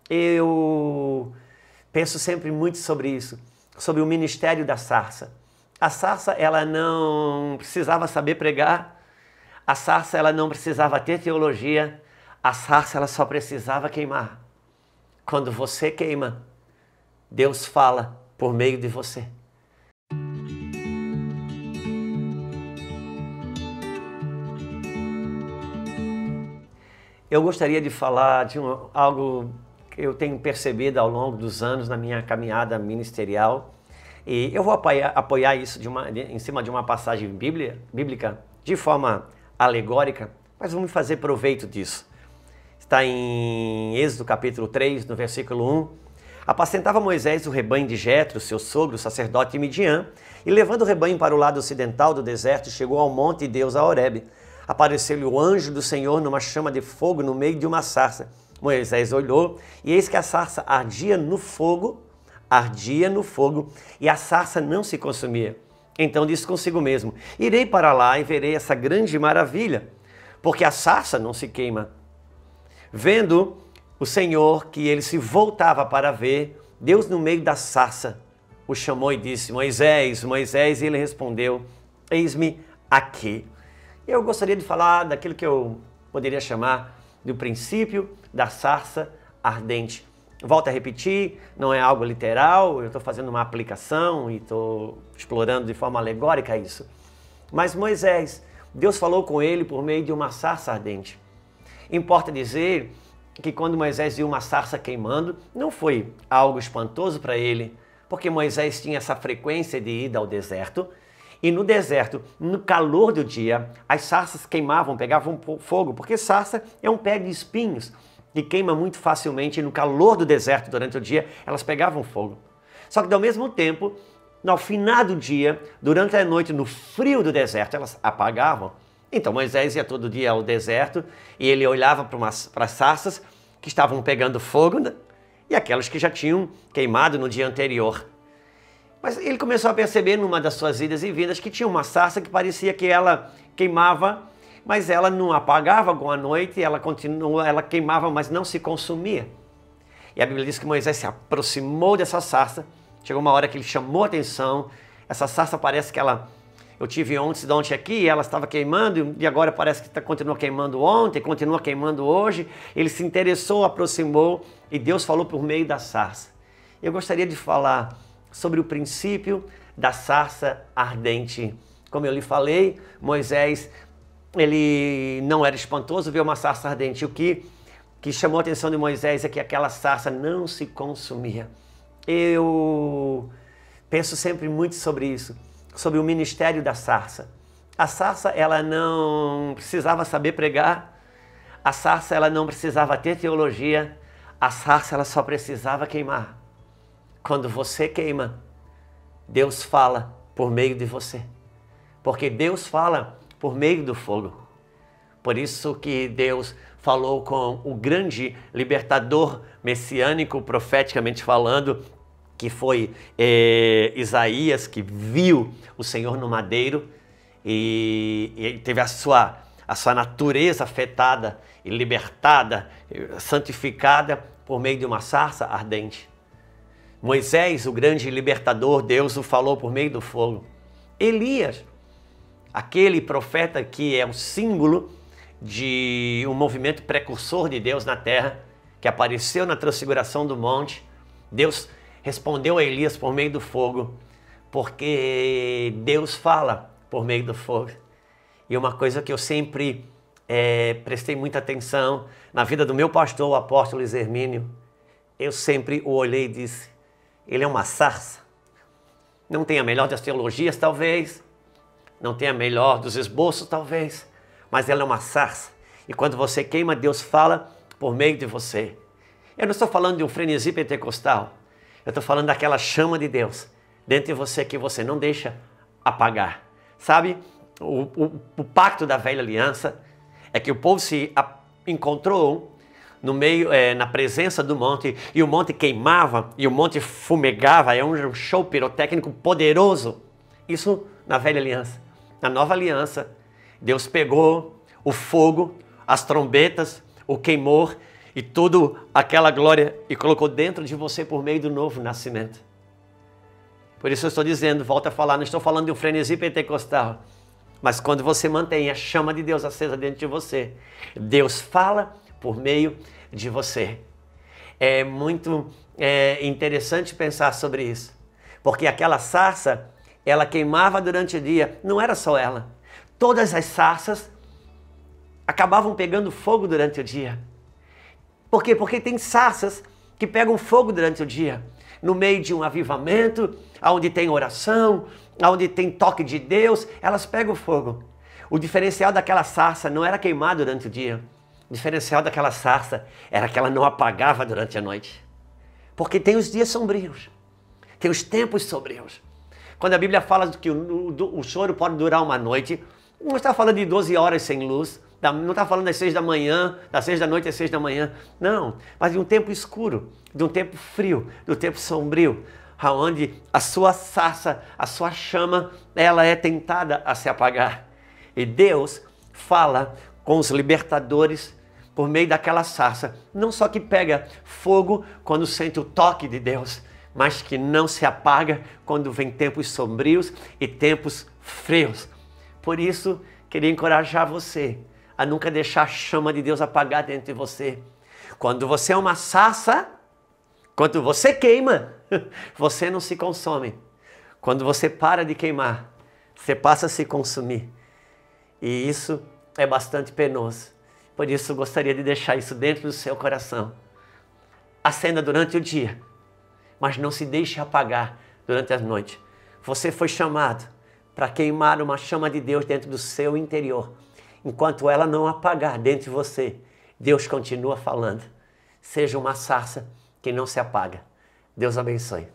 Eu penso sempre muito sobre isso, sobre o ministério da sarça. A sarça, ela não precisava saber pregar, a sarça, ela não precisava ter teologia, a sarça, ela só precisava queimar. Quando você queima, Deus fala por meio de você. Eu gostaria de falar de algo que eu tenho percebido ao longo dos anos na minha caminhada ministerial. E eu vou apoiar isso em cima de uma passagem bíblica de forma alegórica, mas vamos fazer proveito disso. Está em Êxodo capítulo 3, no versículo 1. Apacentava Moisés o rebanho de Jetro, seu sogro, sacerdote de Midian, e levando o rebanho para o lado ocidental do deserto, chegou ao monte de Deus a Horebe. Apareceu-lhe o anjo do Senhor numa chama de fogo no meio de uma sarça. Moisés olhou, e eis que a sarça ardia no fogo, e a sarça não se consumia. Então disse consigo mesmo: irei para lá e verei essa grande maravilha, porque a sarça não se queima. Vendo o Senhor que ele se voltava para ver, Deus no meio da sarça o chamou e disse: Moisés, Moisés, e ele respondeu: eis-me aqui. Eu gostaria de falar daquilo que eu poderia chamar do princípio da sarça ardente. Volto a repetir, não é algo literal, eu estou fazendo uma aplicação e estou explorando de forma alegórica isso. Mas Moisés, Deus falou com ele por meio de uma sarça ardente. Importa dizer que quando Moisés viu uma sarça queimando, não foi algo espantoso para ele, porque Moisés tinha essa frequência de ida ao deserto, e no deserto, no calor do dia, as sarças queimavam, pegavam fogo, porque sarça é um pé de espinhos que queima muito facilmente, e no calor do deserto durante o dia, elas pegavam fogo. Só que ao mesmo tempo, no final do dia, durante a noite, no frio do deserto, elas apagavam. Então Moisés ia todo dia ao deserto e ele olhava para as sarças que estavam pegando fogo, né? E aquelas que já tinham queimado no dia anterior. Mas ele começou a perceber numa das suas idas e vindas que tinha uma sarça que parecia que ela queimava, mas ela não apagava com a noite, ela queimava, mas não se consumia. E a Bíblia diz que Moisés se aproximou dessa sarça, chegou uma hora que ele chamou a atenção, essa sarça parece que eu tive ontem aqui e ela estava queimando e agora parece que continua queimando ontem, continua queimando hoje. Ele se interessou, aproximou e Deus falou por meio da sarça. Eu gostaria de falar sobre o princípio da sarça ardente. Como eu lhe falei, Moisés, ele não era espantoso ver uma sarça ardente. O que chamou a atenção de Moisés é que aquela sarça não se consumia. Eu penso sempre muito sobre isso, sobre o ministério da sarça. A sarça, ela não precisava saber pregar, a sarça, ela não precisava ter teologia, a sarça, ela só precisava queimar. Quando você queima, Deus fala por meio de você, porque Deus fala por meio do fogo. Por isso que Deus falou com o grande libertador messiânico, profeticamente falando, que foi Isaías, que viu o Senhor no madeiro e teve a sua natureza afetada e libertada, santificada por meio de uma sarça ardente. Moisés, o grande libertador, Deus o falou por meio do fogo. Elias, aquele profeta que é um símbolo de um movimento precursor de Deus na terra, que apareceu na transfiguração do monte, Deus respondeu a Elias por meio do fogo, porque Deus fala por meio do fogo. E uma coisa que eu sempre prestei muita atenção na vida do meu pastor, o apóstolo Hermínio, eu sempre o olhei e disse: ele é uma sarça. Não tem a melhor das teologias, talvez, não tem a melhor dos esboços, talvez, mas ela é uma sarça. E quando você queima, Deus fala por meio de você. Eu não estou falando de um frenesi pentecostal. Eu estou falando daquela chama de Deus dentro de você que você não deixa apagar. Sabe, o pacto da velha aliança é que o povo se encontrou no meio, na presença do monte, e o monte queimava e o monte fumegava. É um show pirotécnico poderoso. Isso na velha aliança. Na nova aliança, Deus pegou o fogo, as trombetas, o queimou e toda aquela glória e colocou dentro de você por meio do novo nascimento. Por isso eu estou dizendo, volto a falar, não estou falando de um frenesi pentecostal, mas quando você mantém a chama de Deus acesa dentro de você, Deus fala por meio de você. É muito interessante pensar sobre isso, porque aquela sarça, ela queimava durante o dia, não era só ela. Todas as sarças acabavam pegando fogo durante o dia. Por quê? Porque tem sarças que pegam fogo durante o dia. No meio de um avivamento, onde tem oração, onde tem toque de Deus, elas pegam fogo. O diferencial daquela sarça não era queimar durante o dia. O diferencial daquela sarça era que ela não apagava durante a noite. Porque tem os dias sombrios. Tem os tempos sombrios. Quando a Bíblia fala que o choro pode durar uma noite, não está falando de 12 horas sem luz, não está falando das 6 da manhã, das 6 da noite às 6 da manhã, não, mas de um tempo escuro, de um tempo frio, do tempo sombrio, onde a sua sarça, a sua chama, ela é tentada a se apagar. E Deus fala com os libertadores por meio daquela sarça, não só que pega fogo quando sente o toque de Deus, mas que não se apaga quando vem tempos sombrios e tempos frios. Por isso, queria encorajar você a nunca deixar a chama de Deus apagar dentro de você. Quando você é uma sarça, quando você queima, você não se consome. Quando você para de queimar, você passa a se consumir. E isso é bastante penoso. Por isso, gostaria de deixar isso dentro do seu coração. Acenda durante o dia, mas não se deixe apagar durante a noite. Você foi chamado para queimar uma chama de Deus dentro do seu interior. Enquanto ela não apagar dentro de você, Deus continua falando. Seja uma sarça que não se apaga. Deus abençoe.